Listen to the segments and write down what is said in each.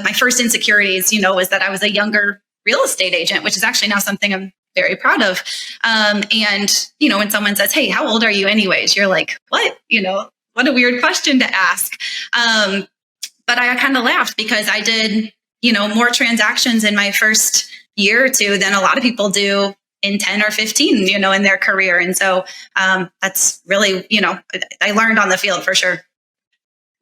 my first insecurities, was that I was a younger real estate agent, which is actually now something I'm very proud of. And when someone says, "Hey, how old are you anyways?" You're like, "What?" What a weird question to ask. But I kind of laughed because I did, more transactions in my first year or two than a lot of people do in 10 or 15, in their career. And so that's really, I learned on the field for sure.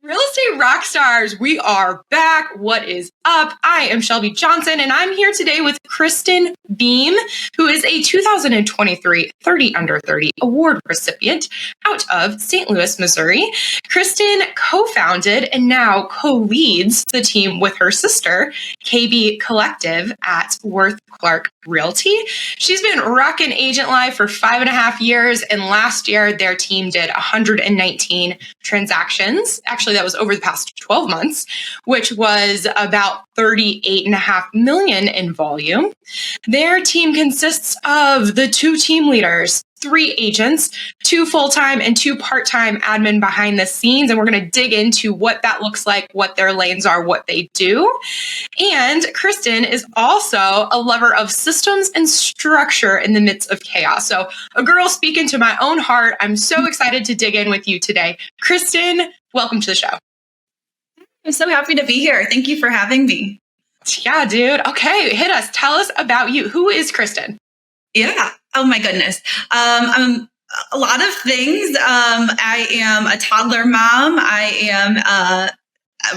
Real estate rock stars, we are back. What is up? I am Shelby Johnson, and I'm here today with Kristen Beahm, who is a 2023 30 Under 30 award recipient out of St. Louis, Missouri. Kristen co-founded and now co-leads the team with her sister, KB Collective, at Worth Clark Realty. She's been rocking agent life for 5.5 years, and last year their team did 119 transactions. Actually, that was over the past 12 months, which was about 38.5 million in volume. Their team consists of the 2 team leaders, 3 agents, 2 full-time and 2 part-time admin behind the scenes. And we're going to dig into what that looks like, what their lanes are, what they do. And Kristen is also a lover of systems and structure in the midst of chaos. So a girl speaking to my own heart. I'm so excited to dig in with you today. Kristen, welcome to the show. I'm so happy to be here. Thank you for having me. Yeah, dude. Okay, hit us. Tell us about you. Who is Kristen? Yeah. Oh my goodness. I'm a lot of things. I am a toddler mom. I am a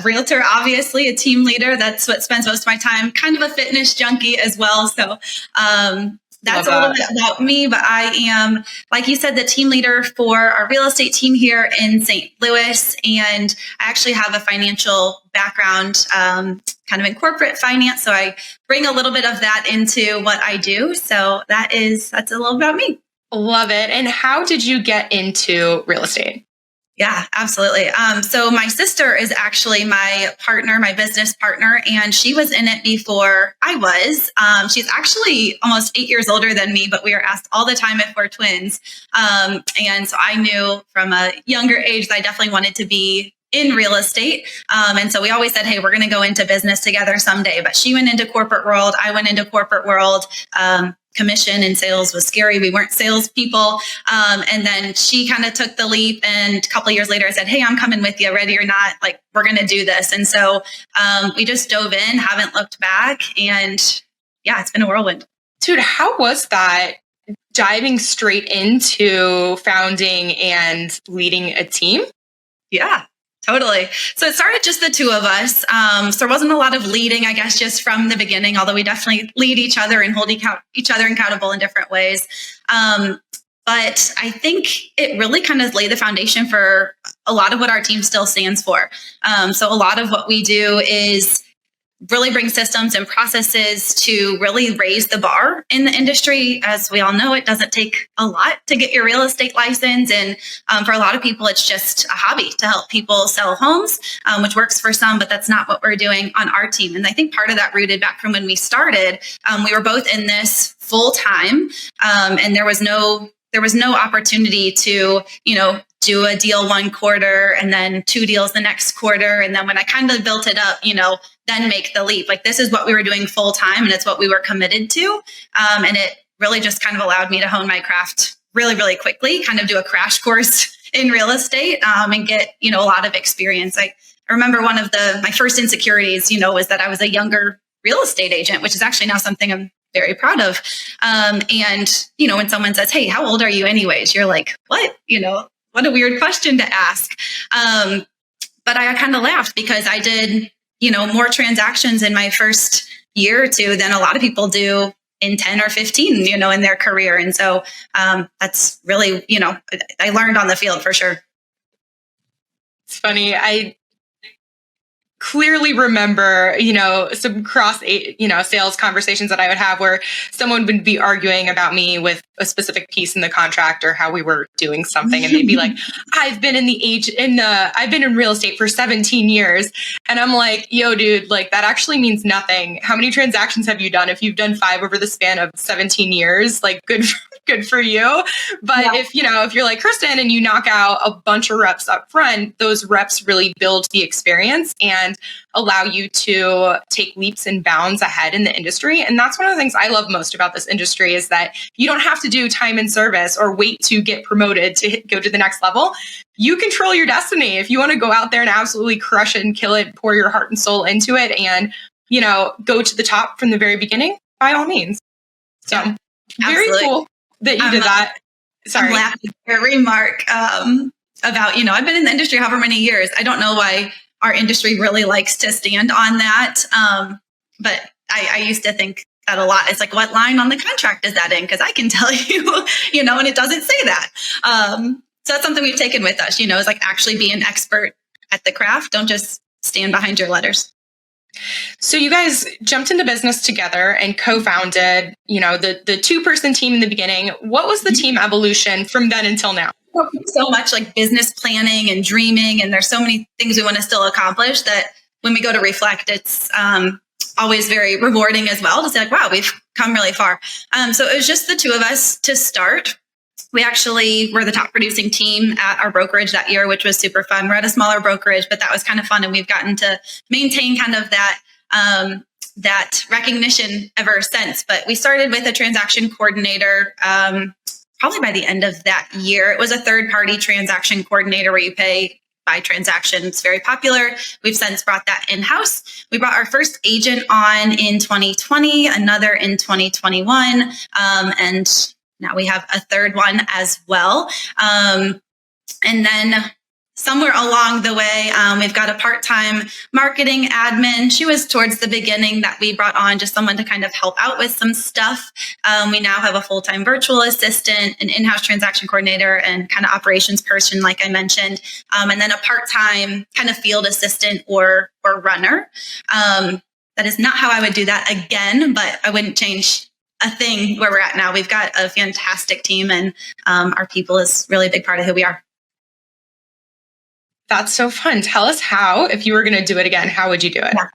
realtor, obviously, a team leader. That's what spends most of my time. Kind of a fitness junkie as well. So that's a little bit about me, but I am, like you said, the team leader for our real estate team here in St. Louis. And I actually have a financial background, kind of in corporate finance. So I bring a little bit of that into what I do. So that's a little about me. Love it. And how did you get into real estate? Yeah, absolutely. So my sister is actually my partner, my business partner, and she was in it before I was. She's actually almost 8 years older than me, but we are asked all the time if we're twins. And so I knew from a younger age that I definitely wanted to be in real estate. And so we always said, hey, we're going to go into business together someday. But she went into corporate world. I went into corporate world. Commission and sales was scary. We weren't salespeople. And then she kind of took the leap. And a couple of years later, I said, hey, I'm coming with you, ready or not. Like, we're going to do this. And so we just dove in, haven't looked back. And yeah, it's been a whirlwind. Dude, how was that diving straight into founding and leading a team? Yeah. Totally. So it started just the 2 of us. So there wasn't a lot of leading, I guess, just from the beginning, although we definitely lead each other and hold each other accountable in different ways. But I think it really kind of laid the foundation for a lot of what our team still stands for. So a lot of what we do is really bring systems and processes to really raise the bar in the industry. As we all know, it doesn't take a lot to get your real estate license. And for a lot of people, it's just a hobby to help people sell homes, which works for some, but that's not what we're doing on our team. And I think part of that rooted back from when we started. We were both in this full time, and there was no opportunity to, do a deal one quarter and then 2 deals the next quarter. And then when I kind of built it up, then make the leap. Like, this is what we were doing full time and it's what we were committed to. And it really just kind of allowed me to hone my craft really, really quickly, kind of do a crash course in real estate and get, a lot of experience. I remember one of my first insecurities, was that I was a younger real estate agent, which is actually now something I'm very proud of. And when someone says, hey, how old are you anyways? You're like, what? What a weird question to ask. But I kind of laughed because I did, more transactions in my first year or two than a lot of people do in 10 or 15, in their career. And so that's really, I learned on the field for sure. It's funny. I clearly remember, some sales conversations that I would have where someone would be arguing about me with a specific piece in the contract or how we were doing something. And they'd be like, I've been in real estate for 17 years. And I'm like, yo, dude, like, that actually means nothing. How many transactions have you done? If you've done 5 over the span of 17 years, like, good good for you. But if you're like Kristen and you knock out a bunch of reps up front, those reps really build the experience and allow you to take leaps and bounds ahead in the industry. And that's one of the things I love most about this industry is that you don't have to do time and service or wait to get promoted to go to the next level. You control your destiny. If you want to go out there and absolutely crush it and kill it, pour your heart and soul into it and, go to the top from the very beginning, by all means. So very cool that you did that. Sorry. I'm laughing at your remark about, I've been in the industry however many years. I don't know why our industry really likes to stand on that. But I used to think that a lot. It's like, what line on the contract is that in? Because I can tell you, and it doesn't say that. So that's something we've taken with us, is like actually be an expert at the craft. Don't just stand behind your letters. So you guys jumped into business together and co-founded, the two-person team in the beginning. What was the team evolution from then until now? So much like business planning and dreaming. And there's so many things we want to still accomplish that when we go to reflect, it's always very rewarding as well to say like, wow, we've come really far. So it was just the two of us to start. We actually were the top producing team at our brokerage that year, which was super fun. We're at a smaller brokerage, but that was kind of fun. And we've gotten to maintain kind of that recognition ever since. But we started with a transaction coordinator probably by the end of that year. It was a third-party transaction coordinator where you pay by transaction. It's very popular. We've since brought that in-house. We brought our first agent on in 2020, another in 2021, and now we have a third one as well. And then somewhere along the way, we've got a part-time marketing admin. She was towards the beginning that we brought on, just someone to kind of help out with some stuff. We now have a full-time virtual assistant, an in-house transaction coordinator, and kind of operations person, like I mentioned, and then a part-time kind of field assistant or runner. That is not how I would do that again, but I wouldn't change a thing where we're at now. We've got a fantastic team, and our people is really a big part of who we are. That's so fun. Tell us how, if you were going to do it again, how would you do it? Yeah.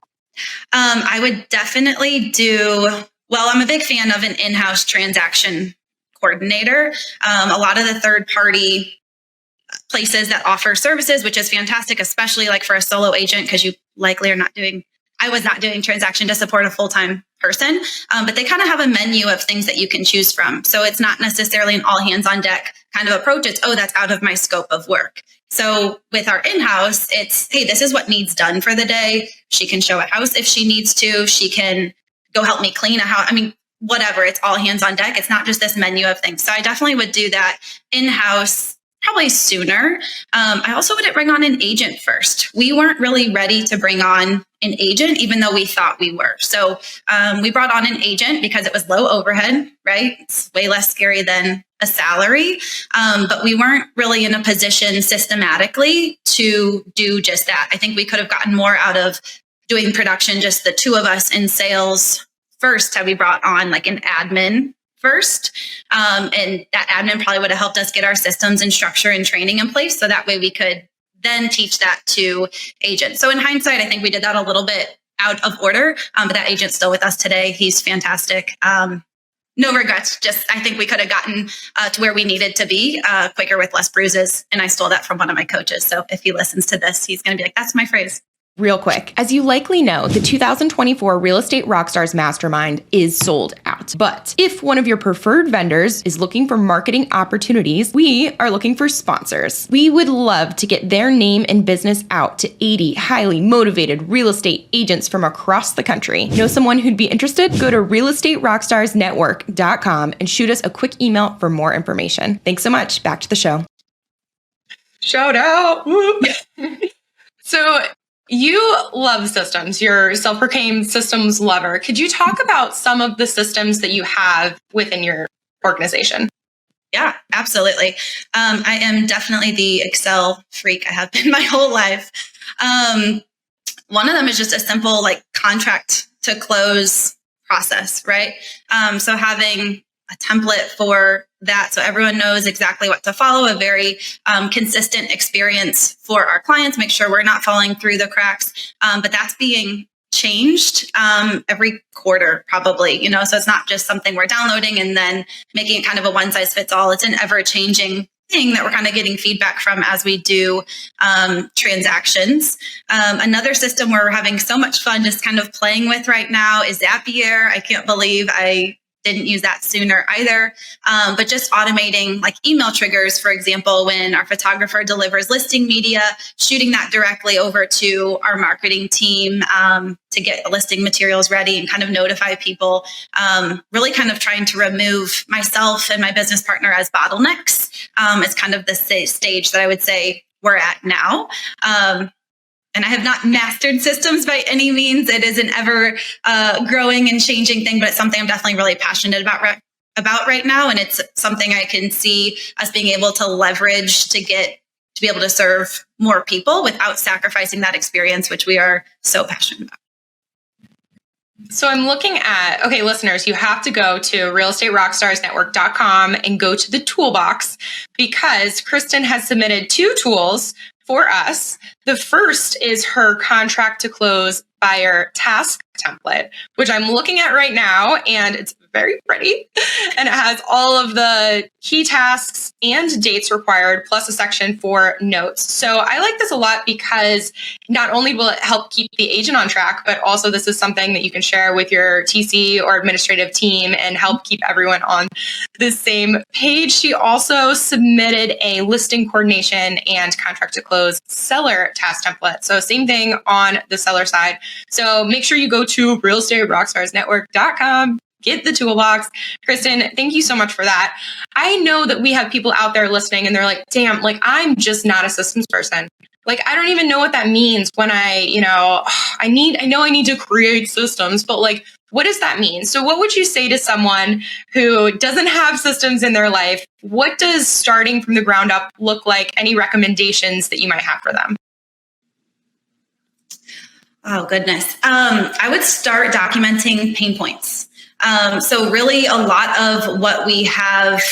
I would definitely I'm a big fan of an in-house transaction coordinator. A lot of the third-party places that offer services, which is fantastic, especially like for a solo agent, because you likely are not doing I was not doing transaction to support a full-time person, but they kind of have a menu of things that you can choose from. So it's not necessarily an all hands on deck kind of approach. It's, that's out of my scope of work. So with our in-house, it's, hey, this is what needs done for the day. She can show a house if she needs to. She can go help me clean a house. I mean, whatever. It's all hands on deck. It's not just this menu of things. So I definitely would do that in-house probably sooner. I also wouldn't bring on an agent first. We weren't really ready to bring on an agent, even though we thought we were. So we brought on an agent because it was low overhead, right? It's way less scary than a salary. But we weren't really in a position systematically to do just that. I think we could have gotten more out of doing production, just the two of us in sales first, had we brought on like an admin first. And that admin probably would have helped us get our systems and structure and training in place. So that way we could then teach that to agents. So in hindsight, I think we did that a little bit out of order, but that agent's still with us today. He's fantastic. No regrets. Just, I think we could have gotten to where we needed to be quicker with less bruises. And I stole that from one of my coaches. So if he listens to this, he's going to be like, that's my phrase. Real quick, as you likely know, the 2024 Real Estate Rockstars Mastermind is sold out. But if one of your preferred vendors is looking for marketing opportunities, we are looking for sponsors. We would love to get their name and business out to 80 highly motivated real estate agents from across the country. Know someone who'd be interested? Go to realestaterockstarsnetwork.com and shoot us a quick email for more information. Thanks so much. Back to the show. Shout out. So you love systems. You're a self-proclaimed systems lover. Could you talk about some of the systems that you have within your organization? Yeah, absolutely. I am definitely the Excel freak. I have been my whole life. One of them is just a simple like contract to close process, right? So having a template for that so everyone knows exactly what to follow, a very consistent experience for our clients, make sure we're not falling through the cracks. But that's being changed every quarter, probably, so it's not just something we're downloading and then making it kind of a one size fits all. It's an ever changing thing that we're kind of getting feedback from as we do transactions. Another system we're having so much fun just kind of playing with right now is Zapier. I can't believe I didn't use that sooner either. But just automating like email triggers, for example, when our photographer delivers listing media, shooting that directly over to our marketing team to get the listing materials ready and kind of notify people, really kind of trying to remove myself and my business partner as bottlenecks is kind of the stage that I would say we're at now. And I have not mastered systems by any means. It is an ever growing and changing thing, but it's something I'm definitely really passionate about right now. And it's something I can see us being able to leverage to be able to serve more people without sacrificing that experience, which we are so passionate about. So I'm looking at, okay, listeners, you have to go to realestaterockstarsnetwork.com and go to the toolbox because Kristen has submitted 2 tools for us. The first is her contract to close buyer task template, which I'm looking at right now, and it's very pretty. And it has all of the key tasks and dates required, plus a section for notes. So I like this a lot because not only will it help keep the agent on track, but also this is something that you can share with your TC or administrative team and help keep everyone on the same page. She also submitted a listing coordination and contract to close seller task template. So same thing on the seller side. So make sure you go to realestaterockstarsnetwork.com. Get the toolbox. Kristen, thank you so much for that. I know that we have people out there listening and they're like, damn, like I'm just not a systems person. Like, I don't even know what that means when I need to create systems, but like, what does that mean? So what would you say to someone who doesn't have systems in their life? What does starting from the ground up look like? Any recommendations that you might have for them? Oh, goodness. I would start documenting pain points. So really a lot of what we have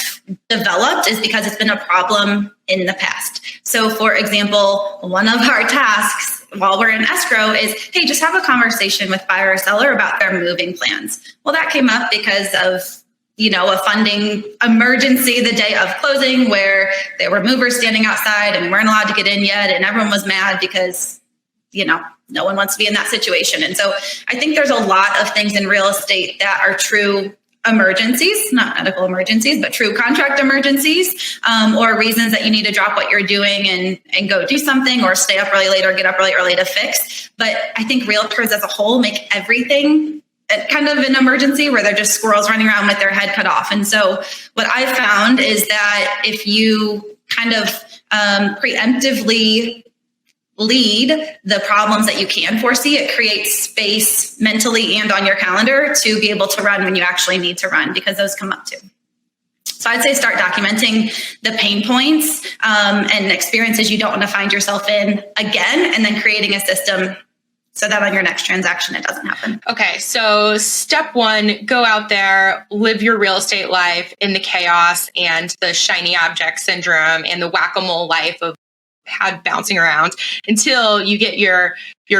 developed is because it's been a problem in the past. So for example, one of our tasks while we're in escrow is, hey, just have a conversation with buyer or seller about their moving plans. Well, that came up because of a funding emergency the day of closing where there were movers standing outside and we weren't allowed to get in yet. And everyone was mad because, no one wants to be in that situation. And so I think there's a lot of things in real estate that are true emergencies, not medical emergencies, but true contract emergencies, or reasons that you need to drop what you're doing and go do something or stay up really late or get up really early to fix. But I think realtors as a whole make everything kind of an emergency where they're just squirrels running around with their head cut off. And so what I found is that if you kind of preemptively lead the problems that you can foresee, it creates space mentally and on your calendar to be able to run when you actually need to run, because those come up too. So I'd say start documenting the pain points and experiences you don't want to find yourself in again, and then creating a system so that on your next transaction, it doesn't happen. Okay. So step 1, go out there, live your real estate life in the chaos and the shiny object syndrome and the whack-a-mole life of had bouncing around until you get your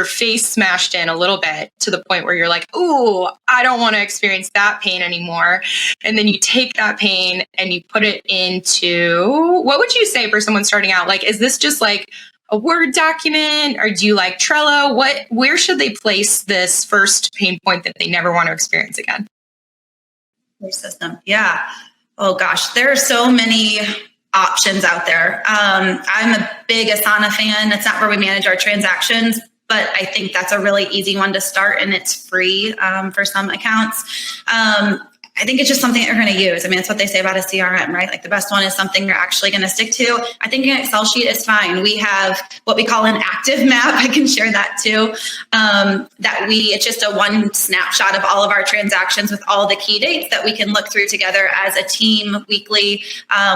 face smashed in a little bit to the point where you're like, ooh, I don't want to experience that pain anymore. And then you take that pain and you put it into, what would you say for someone starting out? Like, is this just like a Word document, or do you like Trello? Where should they place this first pain point that they never want to experience again? Your system. Yeah. Oh gosh, there are so many options out there. I'm a big Asana fan. It's not where we manage our transactions, but I think that's a really easy one to start, and it's free for some accounts. I think it's just something that you're going to use. I mean, that's what they say about a CRM, right? Like the best one is something you're actually going to stick to. I think an Excel sheet is fine. We have what we call an active map. I can share that too. It's just a one snapshot of all of our transactions with all the key dates that we can look through together as a team weekly.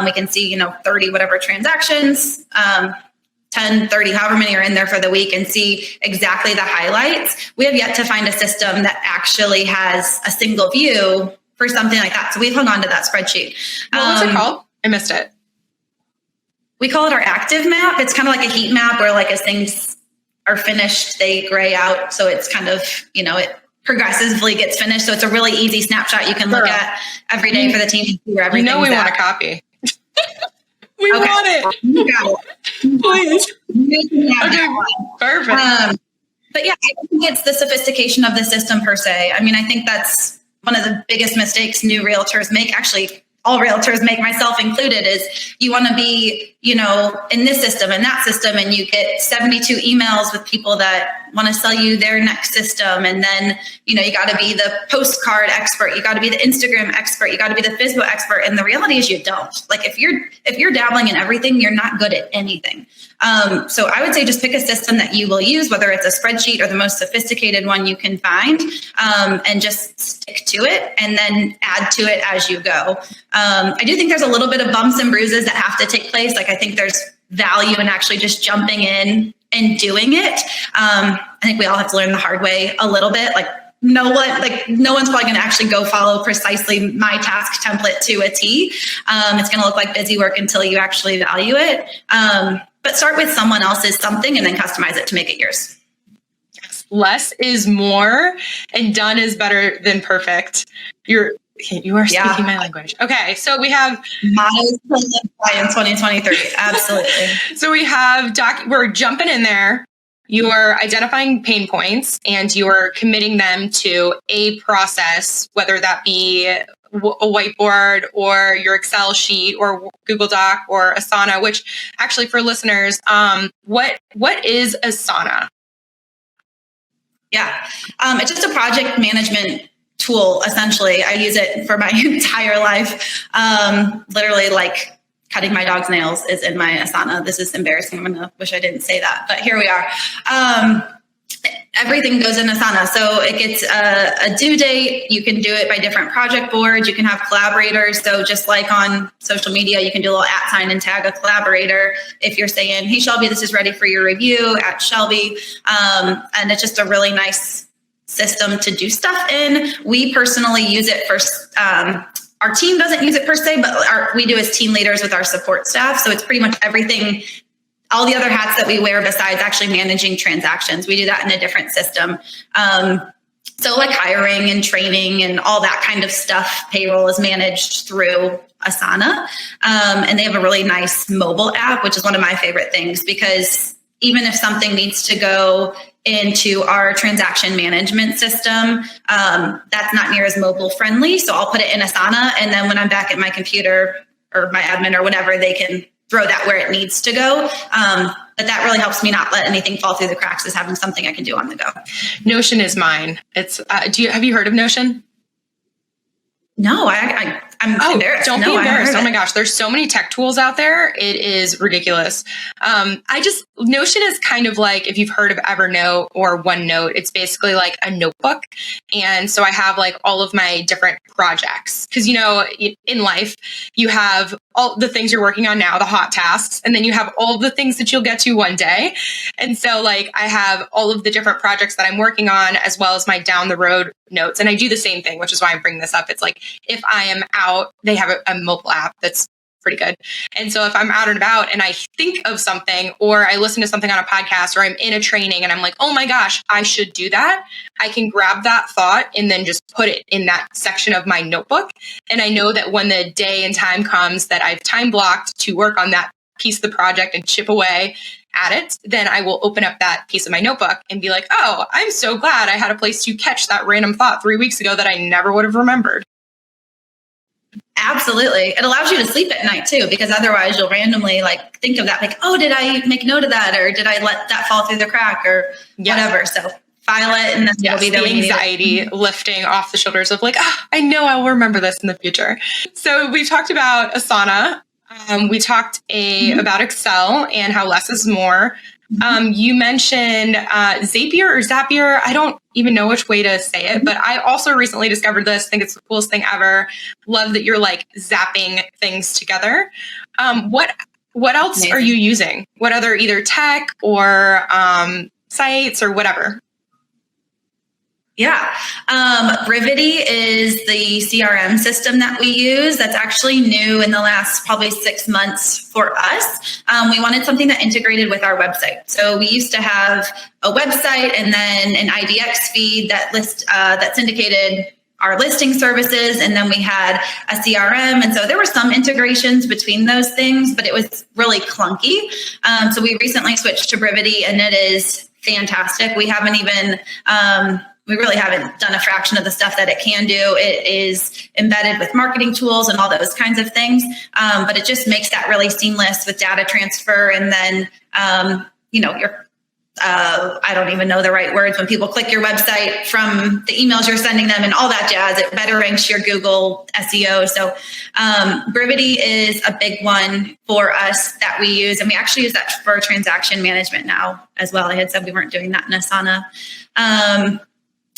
We can see, 30 whatever transactions, 10, 30, however many are in there for the week, and see exactly the highlights. We have yet to find a system that actually has a single view for something like that. So we've hung on to that spreadsheet. What was it called? I missed it. We call it our active map. It's kind of like a heat map where like as things are finished, they gray out. So it's kind of, it progressively gets finished. So it's a really easy snapshot you can look at every day for the team to see where everything's we at. want a copy. We want it. You got it. Please. Okay, perfect. But yeah, I don't think it's the sophistication of the system per se. I mean, I think that's one of the biggest mistakes new realtors make. Actually, all realtors make, myself included, is you want to be, in this system and that system, and you get 72 emails with people that want to sell you their next system. And then, you got to be the postcard expert. You got to be the Instagram expert. You got to be the Facebook expert. And the reality is you don't. Like if you're dabbling in everything, you're not good at anything. So I would say just pick a system that you will use, whether it's a spreadsheet or the most sophisticated one you can find, and just stick to it and then add to it as you go. I do think there's a little bit of bumps and bruises that have to take place. Like I think there's value in actually just jumping in and doing it. I think we all have to learn the hard way a little bit. Like no one's probably going to actually go follow precisely my task template to a T. It's going to look like busy work until you actually value it. But start with someone else's something and then customize it to make it yours. Less is more, and done is better than perfect. You are speaking my language. Okay, so we have models to live by in 2023. Absolutely. So we have we're jumping in there. You are identifying pain points and you are committing them to a process, whether that be a whiteboard or your Excel sheet or Google Doc or Asana, which actually for listeners, what is Asana? Yeah, it's just a project management tool, essentially. I use it for my entire life. Literally, like cutting my dog's nails is in my Asana. This is embarrassing. I'm gonna wish I didn't say that, but here we are. Everything goes in Asana. So it gets a due date. You can do it by different project boards. You can have collaborators. So just like on social media, you can do a little @ sign and tag a collaborator. If you're saying, hey, Shelby, this is ready for your review at Shelby. And it's just a really nice system to do stuff in. We personally use it for, our team doesn't use it per se, but we do as team leaders with our support staff. So it's pretty much everything, all the other hats that we wear besides actually managing transactions. We do that in a different system. So like hiring and training and all that kind of stuff, payroll is managed through Asana. And they have a really nice mobile app, which is one of my favorite things, because even if something needs to go into our transaction management system, that's not near as mobile friendly. So I'll put it in Asana. And then when I'm back at my computer or my admin or whatever, they can throw that where it needs to go. But that really helps me not let anything fall through the cracks, is having something I can do on the go. Notion is mine. It's, have you heard of Notion? No, I'm embarrassed. Don't be embarrassed. Oh my gosh, there's so many tech tools out there. It is ridiculous. Notion is kind of like, if you've heard of Evernote or OneNote, it's basically like a notebook. And so I have like all of my different projects, because, in life, you have all the things you're working on now, the hot tasks, and then you have all of the things that you'll get to one day. And so like I have all of the different projects that I'm working on, as well as my down the road notes. And I do the same thing, which is why I'm bringing this up. It's like, if I am out, they have a mobile app that's pretty good. And so if I'm out and about and I think of something, or I listen to something on a podcast, or I'm in a training and I'm like, oh my gosh, I should do that, I can grab that thought and then just put it in that section of my notebook. And I know that when the day and time comes that I've time blocked to work on that piece of the project and chip away at it, then I will open up that piece of my notebook and be like, oh, I'm so glad I had a place to catch that random thought 3 weeks ago that I never would have remembered. Absolutely. It allows you to sleep at night too, because otherwise you'll randomly like think of that, like, oh, did I make note of that? Or did I let that fall through the crack or whatever? So file it, and then it'll be there. The anxiety lifting off the shoulders of like, I know I will remember this in the future. So we've talked about Asana. We talked about Excel and how less is more. You mentioned Zapier or Zapier. I don't even know which way to say it, but I also recently discovered this. I think it's the coolest thing ever. Love that you're like zapping things together. What else Amazing. Are you using? What other either tech or sites or whatever? Yeah. Brivity is the CRM system that we use. That's actually new in the last probably 6 months for us. We wanted something that integrated with our website. So we used to have a website and then an IDX feed that syndicated our listing services. And then we had a CRM. And so there were some integrations between those things, but it was really clunky. So we recently switched to Brivity, and it is fantastic. We really haven't done a fraction of the stuff that it can do. It is embedded with marketing tools and all those kinds of things. But it just makes that really seamless with data transfer. And then, I don't even know the right words. When people click your website from the emails you're sending them and all that jazz, it better ranks your Google SEO. So Brivity is a big one for us that we use. And we actually use that for transaction management now as well. I had said we weren't doing that in Asana.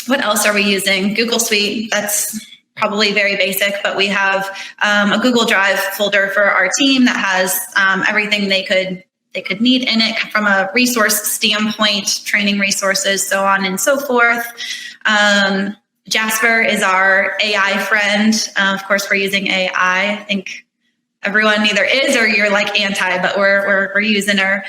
What else are we using? Google Suite. That's probably very basic, but we have a Google Drive folder for our team that has everything they could need in it from a resource standpoint, training resources, so on and so forth. Jasper is our AI friend. Of course, we're using AI. I think everyone either is or you're like anti, but we're using her.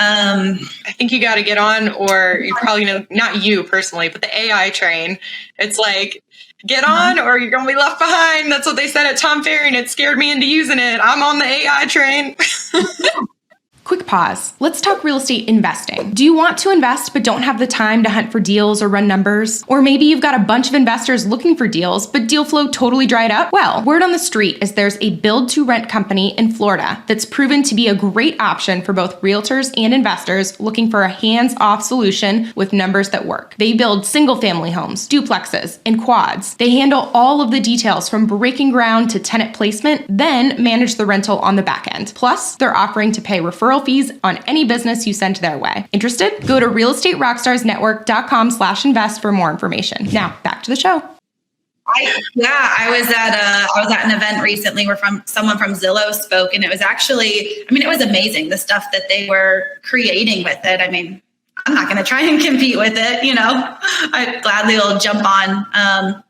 I think you got to get on, or you probably know, not you personally, but the AI train. It's like, get on or you're going to be left behind. That's what they said at Tom Ferry, and it scared me into using it. I'm on the AI train. Quick pause. Let's talk real estate investing. Do you want to invest but don't have the time to hunt for deals or run numbers? Or maybe you've got a bunch of investors looking for deals, but deal flow totally dried up? Well, word on the street is there's a build-to-rent company in Florida that's proven to be a great option for both realtors and investors looking for a hands-off solution with numbers that work. They build single-family homes, duplexes, and quads. They handle all of the details from breaking ground to tenant placement, then manage the rental on the back end. Plus, they're offering to pay referral fees on any business you send their way. Interested? Go to realestaterockstarsnetwork.com/invest for more information. Now, back to the show. I was at an event recently where someone from Zillow spoke, and it was actually, it was amazing, the stuff that they were creating with it. I'm not going to try and compete with it, I gladly will jump on.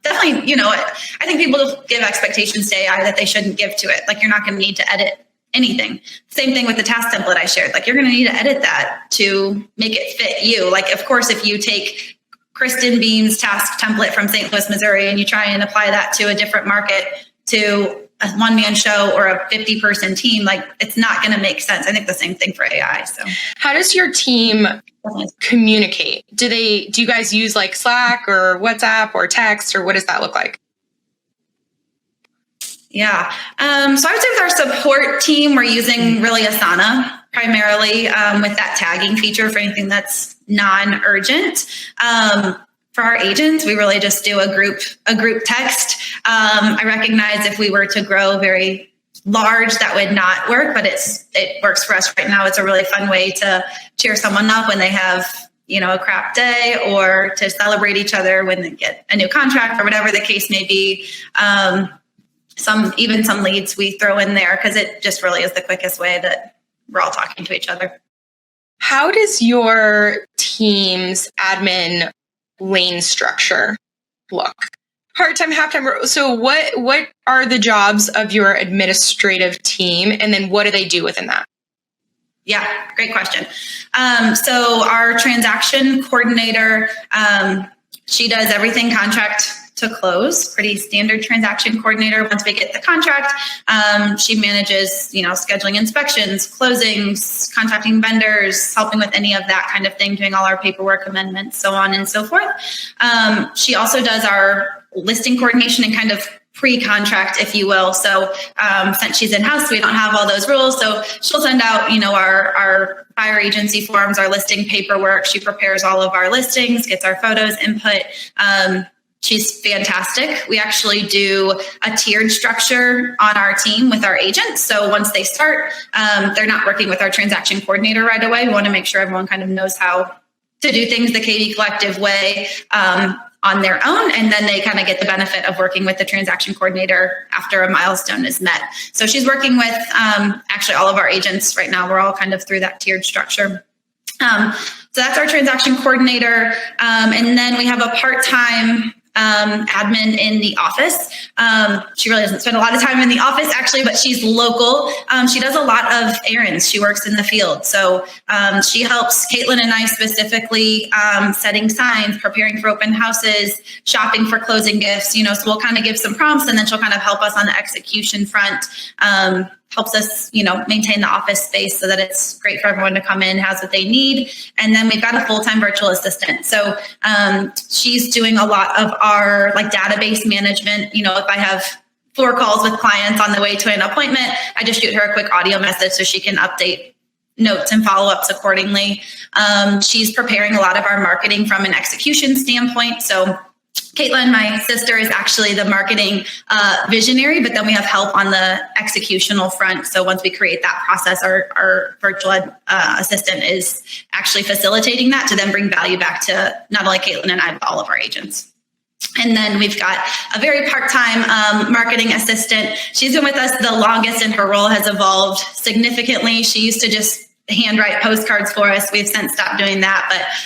Definitely, I think people give expectations to AI that they shouldn't give to it. Like, you're not going to need to edit anything. Same thing with the task template I shared. Like, you're going to need to edit that to make it fit you. Like, of course, if you take Kristen Beahm's task template from St. Louis, Missouri, and you try and apply that to a different market, to a one-man show or a 50-person team, like, it's not going to make sense. I think the same thing for AI. So how does your team communicate? Do you guys use like Slack or WhatsApp or text, or what does that look like? Yeah. So I would say with our support team, we're using really Asana primarily with that tagging feature for anything that's non-urgent. For our agents, we really just do a group text. I recognize if we were to grow very large, that would not work, but it works for us right now. It's a really fun way to cheer someone up when they have a crap day, or to celebrate each other when they get a new contract or whatever the case may be. Some leads we throw in there because it just really is the quickest way that we're all talking to each other. How does your team's admin lane structure look? Part-time, half-time. So what are the jobs of your administrative team, and then what do they do within that? Yeah, great question. So our transaction coordinator, she does everything contract to close, pretty standard transaction coordinator. Once we get the contract, she manages, scheduling inspections, closings, contacting vendors, helping with any of that kind of thing, doing all our paperwork amendments, so on and so forth. She also does our listing coordination and kind of pre-contract, if you will. So since she's in-house, we don't have all those rules. So she'll send out, our buyer agency forms, our listing paperwork. She prepares all of our listings, gets our photos, input. She's fantastic. We actually do a tiered structure on our team with our agents. So once they start, they're not working with our transaction coordinator right away. We want to make sure everyone kind of knows how to do things the KV Collective way on their own. And then they kind of get the benefit of working with the transaction coordinator after a milestone is met. So she's working with actually all of our agents right now. We're all kind of through that tiered structure. So that's our transaction coordinator. And then we have a part-time admin in the office. She really doesn't spend a lot of time in the office actually, but she's local. She does a lot of errands. She works in the field. So she helps Caitlin and I specifically setting signs, preparing for open houses, shopping for closing gifts, so we'll kind of give some prompts and then she'll kind of help us on the execution front. Helps us, maintain the office space so that it's great for everyone to come in, has what they need. And then we've got a full-time virtual assistant. So she's doing a lot of our database management. If I have 4 calls with clients on the way to an appointment, I just shoot her a quick audio message so she can update notes and follow-ups accordingly. She's preparing a lot of our marketing from an execution standpoint. So Caitlin, my sister, is actually the marketing visionary, but then we have help on the executional front. So once we create that process, our virtual assistant is actually facilitating that to then bring value back to not only Caitlin and I, but all of our agents. And then we've got a very part-time marketing assistant. She's been with us the longest and her role has evolved significantly. She used to just handwrite postcards for us. We've since stopped doing that,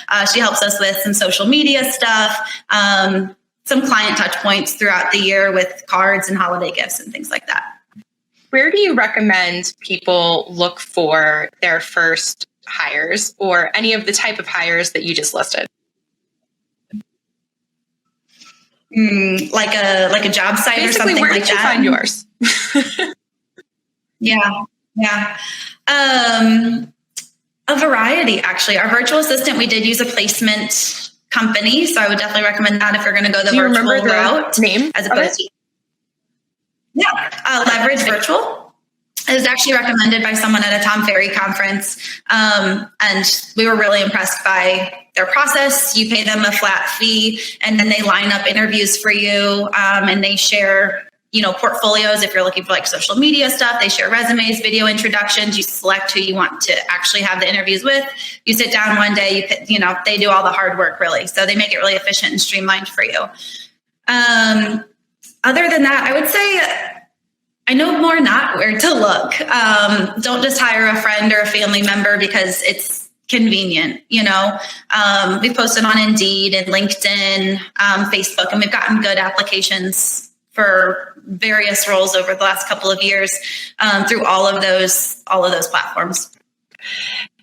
but she helps us with some social media stuff, some client touch points throughout the year with cards and holiday gifts and things like that. Where do you recommend people look for their first hires or any of the type of hires that you just listed? Like a job site basically, or something where like did that. You find yours? Yeah. A variety, actually. Our virtual assistant, we did use a placement company, so I would definitely recommend that if you're going to go the virtual route. Name as opposed to Leverage Virtual. It was actually recommended by someone at a Tom Ferry conference, and we were really impressed by their process. You pay them a flat fee, and then they line up interviews for you, and they share portfolios. If you're looking for social media stuff, they share resumes, video introductions. You select who you want to actually have the interviews with. You sit down one day, they do all the hard work really. So they make it really efficient and streamlined for you. Other than that, I would say I know more not where to look. Don't just hire a friend or a family member because it's convenient. We've posted on Indeed and LinkedIn, Facebook, and we've gotten good applications for various roles over the last couple of years through all of those platforms.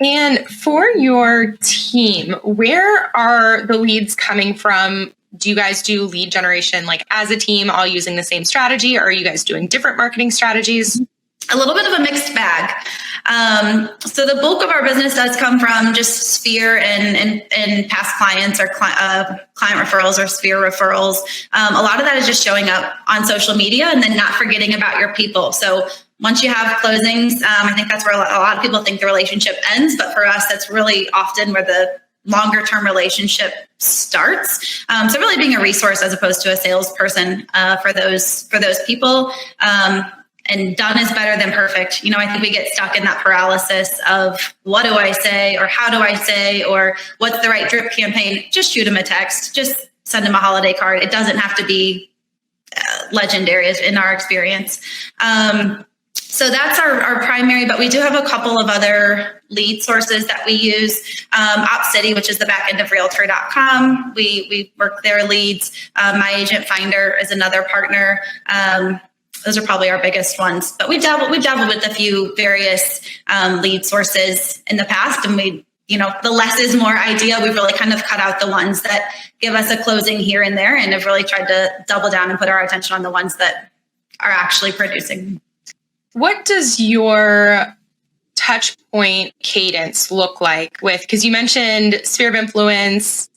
And for your team, where are the leads coming from? Do you guys do lead generation as a team, all using the same strategy, or are you guys doing different marketing strategies? A little bit of a mixed bag. So the bulk of our business does come from just Sphere and past clients or client referrals or Sphere referrals. A lot of that is just showing up on social media and then not forgetting about your people. So once you have closings, I think that's where a lot of people think the relationship ends. But for us, that's really often where the longer term relationship starts. So really being a resource as opposed to a salesperson for those people. And done is better than perfect. I think we get stuck in that paralysis of what do I say or how do I say or what's the right drip campaign. Just shoot them a text. Just send them a holiday card. It doesn't have to be legendary in our experience. So that's our primary, but we do have a couple of other lead sources that we use. OpCity, which is the back end of Realtor.com. We work their leads. My Agent Finder is another partner. Those are probably our biggest ones, but we've dabbled with a few various lead sources in the past, and the less is more idea. We've really kind of cut out the ones that give us a closing here and there, and have really tried to double down and put our attention on the ones that are actually producing. What does your touch point cadence look like because you mentioned sphere of influence,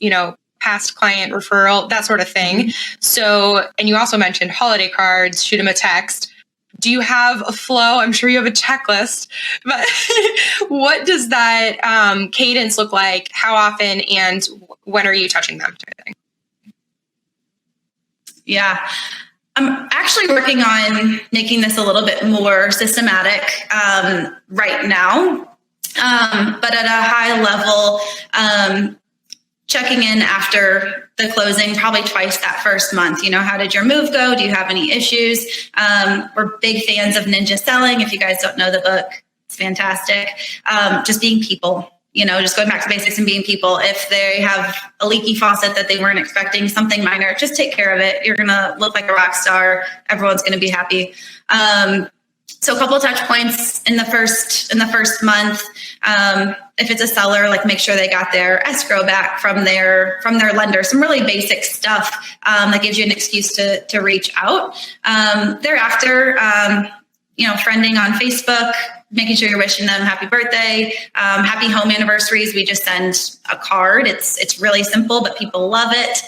past client referral, that sort of thing. Mm-hmm. So, and you also mentioned holiday cards, shoot them a text. Do you have a flow? I'm sure you have a checklist, but what does that cadence look like? How often and when are you touching them? Yeah. I'm actually working on making this a little bit more systematic right now, but at a high level, checking in after the closing probably twice that first month. How did your move go? Do you have any issues? We're big fans of Ninja Selling. If you guys don't know the book, it's fantastic. Just being people. just going back to basics and being people. If they have a leaky faucet that they weren't expecting, something minor, just take care of it. You're going to look like a rock star. Everyone's going to be happy. So a couple of touch points in the first month. If it's a seller, like make sure they got their escrow back from their lender. Some really basic stuff that gives you an excuse to reach out. Thereafter, friending on Facebook, making sure you're wishing them happy birthday, happy home anniversaries. We just send a card. It's really simple, but people love it.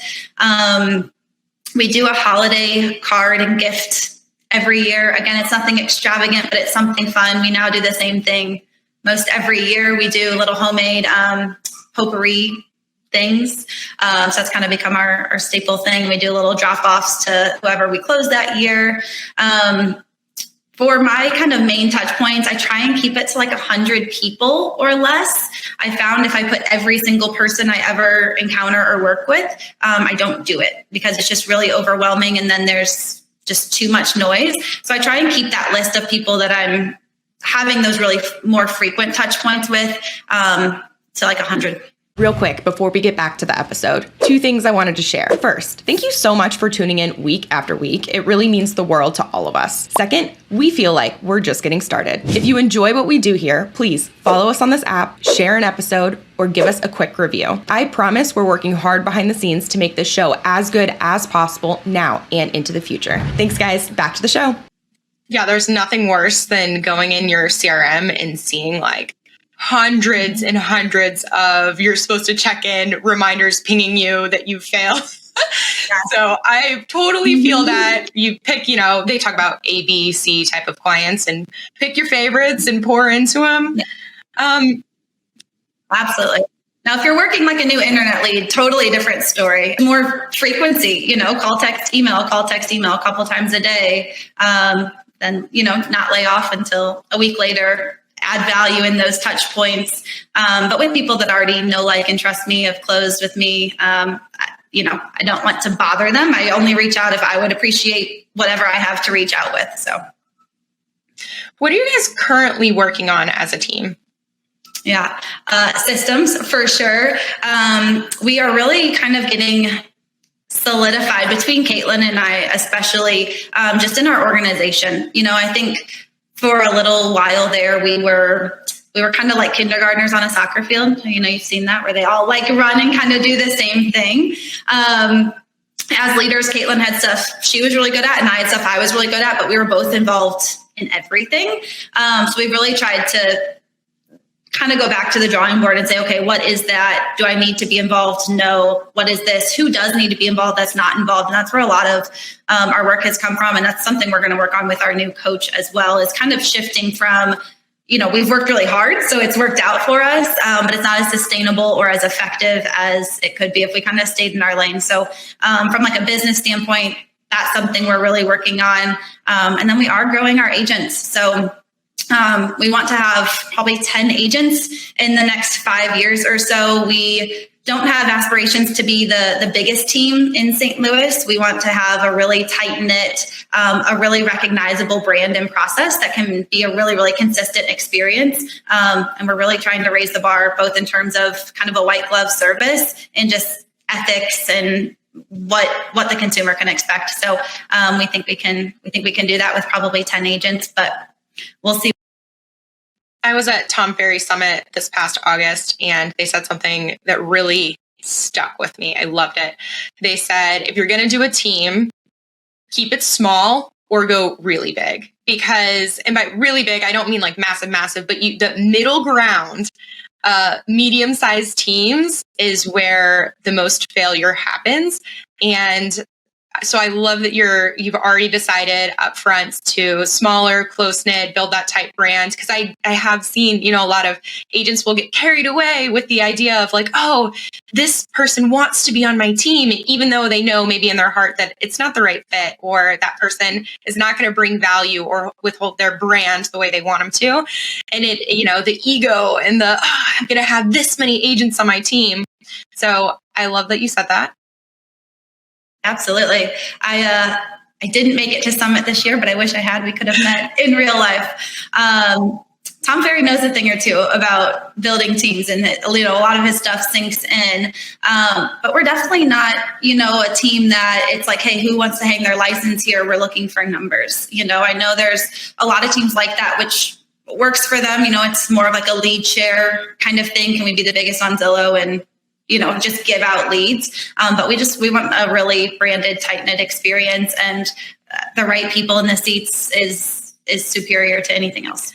We do a holiday card and gift every year. Again, it's nothing extravagant, but it's something fun. We now do the same thing most every year. We do little homemade potpourri things. So that's kind of become our staple thing. We do little drop-offs to whoever we close that year. For my kind of main touch points, I try and keep it to like 100 people or less. I found if I put every single person I ever encounter or work with, I don't do it because it's just really overwhelming. And then there's just too much noise. So I try and keep that list of people that I'm having those really more frequent touch points with to like 100. Real quick, before we get back to the episode, 2 things I wanted to share. First, thank you so much for tuning in week after week. It really means the world to all of us. Second, we feel like we're just getting started. If you enjoy what we do here, please follow us on this app, share an episode, or give us a quick review. I promise we're working hard behind the scenes to make this show as good as possible now and into the future. Thanks, guys. Back to the show. Yeah, there's nothing worse than going in your CRM and seeing like hundreds and hundreds of you're supposed to check in reminders pinging you that you failed. So I totally feel that you pick, they talk about A, B, C type of clients and pick your favorites and pour into them. Yeah. Absolutely. Now, if you're working like a new internet lead, totally different story. More frequency, call, text, email a couple times a day. Then, not lay off until a week later. Add value in those touch points. But with people that already know, like, and trust me, have closed with me, I don't want to bother them. I only reach out if I would appreciate whatever I have to reach out with. So what are you guys currently working on as a team? Yeah, systems for sure. We are really kind of getting solidified between Caitlin and I, especially just in our organization. I think for a little while there, we were kind of like kindergartners on a soccer field. You've seen that where they all like run and kind of do the same thing. As leaders, Caitlin had stuff she was really good at, and I had stuff I was really good at, but we were both involved in everything. So we've really tried to kind of go back to the drawing board and say, okay, what is that? Do I need to be involved? No. What is this? Who does need to be involved that's not involved? And that's where a lot of our work has come from. And that's something we're going to work on with our new coach as well, is kind of shifting from, we've worked really hard, so it's worked out for us, but it's not as sustainable or as effective as it could be if we kind of stayed in our lane. So from like a business standpoint, that's something we're really working on. And then we are growing our agents. So we want to have probably 10 agents in the next 5 years or so. We don't have aspirations to be the biggest team in St. Louis. We want to have a really tight-knit, a really recognizable brand and process that can be a really, really consistent experience. And we're really trying to raise the bar, both in terms of kind of a white glove service and just ethics and what the consumer can expect. So we think we can do that with probably 10 agents, but we'll see. I was at Tom Ferry Summit this past August, and they said something that really stuck with me. I loved it. They said, if you're going to do a team, keep it small or go really big. Because, and by really big, I don't mean like massive, but the middle ground, medium-sized teams is where the most failure happens. And so I love that you've already decided up front to smaller, close-knit, build that type brand. Because I have seen, a lot of agents will get carried away with the idea of like, oh, this person wants to be on my team, even though they know maybe in their heart that it's not the right fit, or that person is not going to bring value or withhold their brand the way they want them to. And the ego and I'm going to have this many agents on my team. So I love that you said that. Absolutely. I didn't make it to Summit this year, but I wish I had. We could have met in real life. Tom Ferry knows a thing or two about building teams, and a lot of his stuff sinks in. But we're definitely not, a team that it's like, hey, who wants to hang their license here? We're looking for numbers. I know there's a lot of teams like that, which works for them. It's more of like a lead share kind of thing. Can we be the biggest on Zillow and just give out leads? But we want a really branded, tight knit experience, and the right people in the seats is superior to anything else.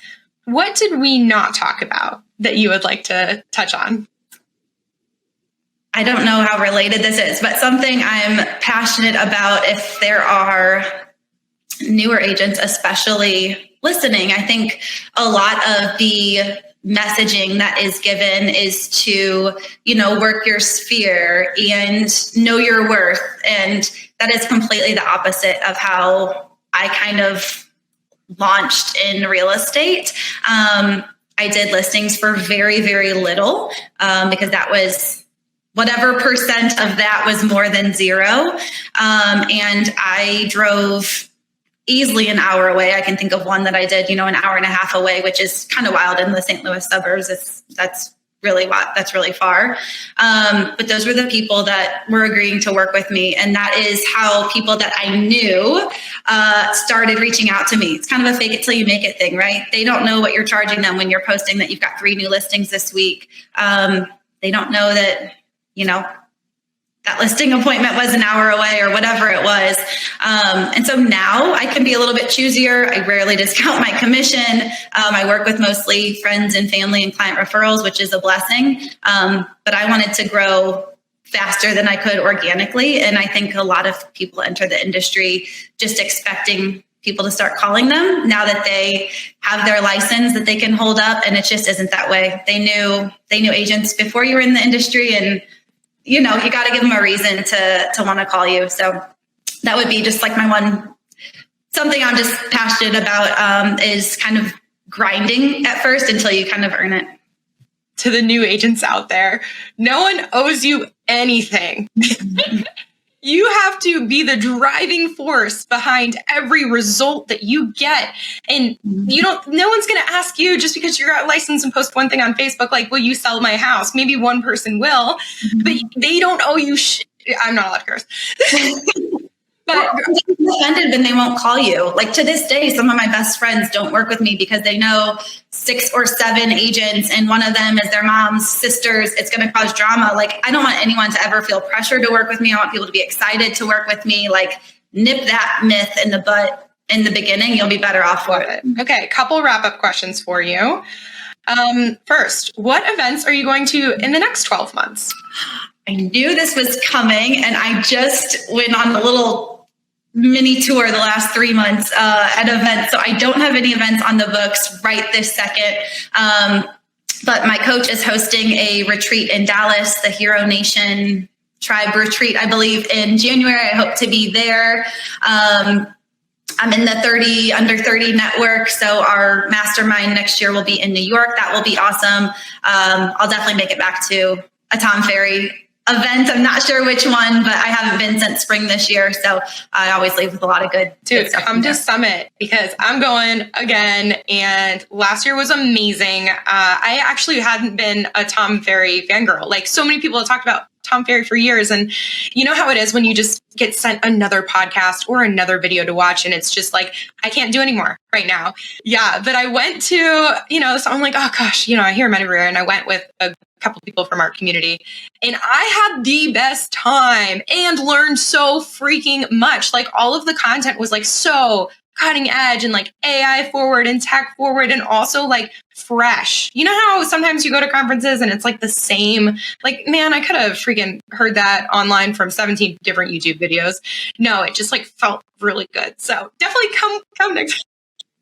What did we not talk about that you would like to touch on? I don't know how related this is, but something I'm passionate about, if there are newer agents, especially listening, I think a lot of the messaging that is given is to, work your sphere and know your worth. And that is completely the opposite of how I kind of launched in real estate. I did listings for very, very little because that was whatever percent of that was more than zero. And I drove easily an hour away. I can think of one that I did, an hour and a half away, which is kind of wild in the St. Louis suburbs. That's really far. But those were the people that were agreeing to work with me. And that is how people that I knew started reaching out to me. It's kind of a fake it till you make it thing, right? They don't know what you're charging them when you're posting that you've got 3 new listings this week. They don't know that, that listing appointment was an hour away or whatever it was. And so now I can be a little bit choosier. I rarely discount my commission. I work with mostly friends and family and client referrals, which is a blessing. But I wanted to grow faster than I could organically. And I think a lot of people enter the industry just expecting people to start calling them now that they have their license that they can hold up. And it just isn't that way. They knew agents before you were in the industry, and you got to give them a reason to want to call you. So that would be just like something I'm just passionate about, is kind of grinding at first until you kind of earn it. To the new agents out there, no one owes you anything. You have to be the driving force behind every result that you get. And no one's going to ask you just because you're licensed and post one thing on Facebook, like, will you sell my house? Maybe one person will, but they don't owe you I'm not allowed to curse. But offended when they won't call you. Like to this day, some of my best friends don't work with me because they know 6 or 7 agents and one of them is their mom's sister's. It's going to cause drama. Like, I don't want anyone to ever feel pressure to work with me. I want people to be excited to work with me. Like, nip that myth in the butt in the beginning. You'll be better off for it. Okay, couple wrap-up questions for you. First, what events are you going to in the next 12 months? I knew this was coming, and I just went on a little mini tour the last 3 months at events. So I don't have any events on the books right this second. But my coach is hosting a retreat in Dallas, the Hero Nation Tribe Retreat, I believe, in January. I hope to be there. I'm in the under 30 network. So our mastermind next year will be in New York. That will be awesome. I'll definitely make it back to a Tom Ferry event. I'm not sure which one, but I haven't been since spring this year. So I always leave with a lot of good stuff. Come to Summit because I'm going again. And last year was amazing. I actually hadn't been a Tom Ferry fangirl. Like, so many people have talked about Tom Ferry for years. And you know how it is when you just get sent another podcast or another video to watch. And it's just like, I can't do anymore right now. Yeah. But I went to, so I'm like, oh gosh, I hear him everywhere. And I went with a couple people from our community and I had the best time and learned so freaking much. Like, all of the content was like so cutting edge and like AI forward and tech forward and also like fresh. You know how sometimes you go to conferences and it's like the same, like, man, I could have freaking heard that online from 17 different YouTube videos. No, it just like felt really good. So definitely come next.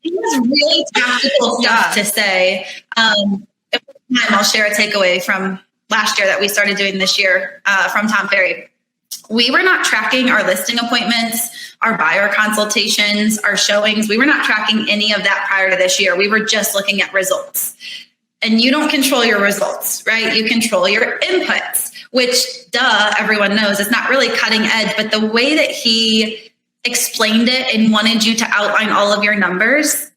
It was really tactical stuff to say. I'll share a takeaway from last year that we started doing this year from Tom Ferry. We were not tracking our listing appointments, our buyer consultations, our showings. We were not tracking any of that prior to this year. We were just looking at results. And you don't control your results, right? You control your inputs, which, everyone knows it's not really cutting edge, but the way that he explained it and wanted you to outline all of your numbers,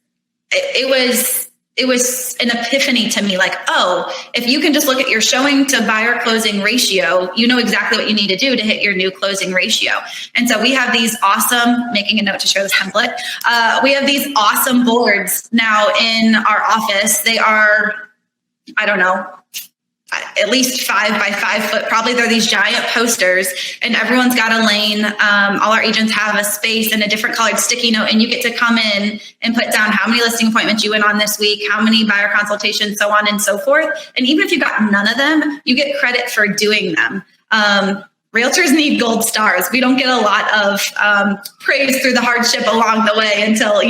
it was it was an epiphany to me, like, oh, if you can just look at your showing to buyer closing ratio, you know exactly what you need to do to hit your new closing ratio. And so we have these awesome, making a note to share this template. We have these awesome boards now in our office. They are, I don't know, at least 5 by 5 foot. Probably they're these giant posters, and everyone's got a lane. All our agents have a space and a different colored sticky note, and you get to come in and put down how many listing appointments you went on this week, how many buyer consultations, so on and so forth. And even if you got none of them, you get credit for doing them. Realtors need gold stars. We don't get a lot of praise through the hardship along the way until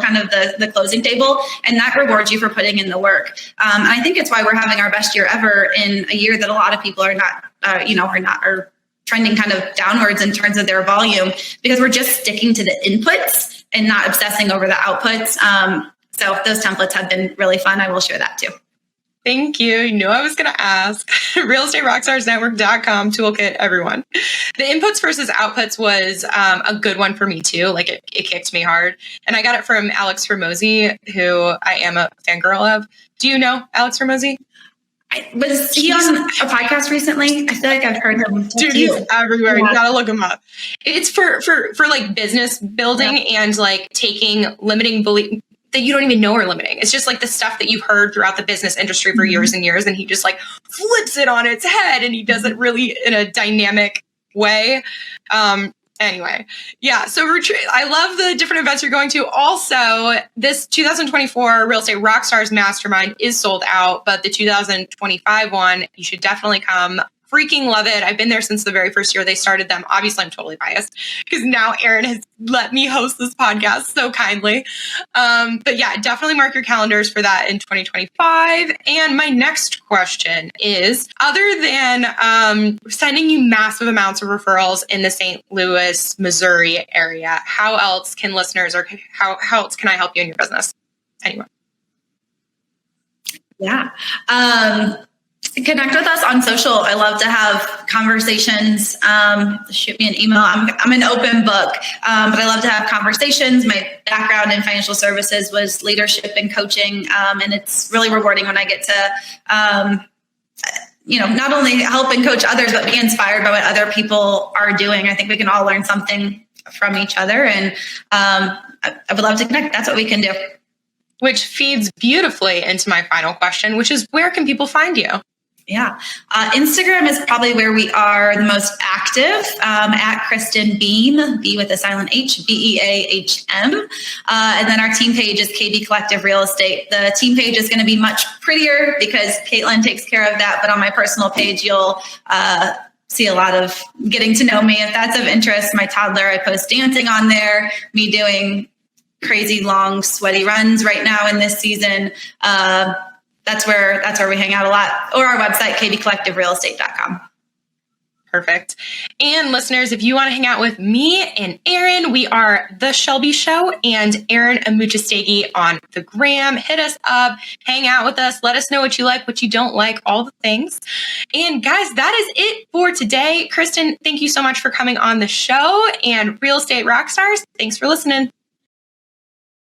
kind of the closing table. And that rewards you for putting in the work. And I think it's why we're having our best year ever in a year that a lot of people are not trending kind of downwards in terms of their volume, because we're just sticking to the inputs and not obsessing over the outputs. So those templates have been really fun. I will share that too. Thank you. You know I was going to ask. realestaterockstarsnetwork.com toolkit, everyone. The inputs versus outputs was a good one for me too. Like it kicked me hard. And I got it from Alex Hormozi, who I am a fangirl of. Do you know Alex Hormozi? Was he on a podcast recently? I feel like I've heard him. Dude, he's everywhere. Yeah. You gotta look him up. It's for like business building and like taking limiting belief that you don't even know are limiting. It's just like the stuff that you've heard throughout the business industry for years and years. And he just like flips it on its head, and he does it really in a dynamic way. Anyway, yeah. So I love the different events you're going to. Also, this 2024 Real Estate Rockstars Mastermind is sold out, but the 2025 one, you should definitely come. Freaking love it. I've been there since the very first year they started them. Obviously, I'm totally biased because now Erin has let me host this podcast so kindly. But yeah, definitely mark your calendars for that in 2025. And my next question is, other than sending you massive amounts of referrals in the St. Louis, Missouri area, how else can listeners, or how else can I help you in your business? Anyway. Yeah. Connect with us on social. I love to have conversations. Shoot me an email. I'm an open book, but I love to have conversations. My background in financial services was leadership and coaching, and it's really rewarding when I get to, not only help and coach others, but be inspired by what other people are doing. I think we can all learn something from each other, and I would love to connect. That's what we can do. Which feeds beautifully into my final question, which is, where can people find you? Yeah. Instagram is probably where we are the most active, at Kristen Beahm, B with a silent H, Beahm. And then our team page is KB Collective Real Estate. The team page is going to be much prettier because Caitlin takes care of that. But on my personal page, you'll see a lot of getting to know me. If that's of interest, my toddler, I post dancing on there, me doing crazy long sweaty runs right now in this season. That's where we hang out a lot, or our website, kbcollectiverealestate.com. Perfect. And listeners, if you want to hang out with me and Erin, we are The Shelby Show and Erin Amuchastegui on the gram. Hit us up, hang out with us, let us know what you like, what you don't like, all the things. And guys, that is it for today. Kristen, thank you so much for coming on the show. And Real Estate Rockstars, thanks for listening.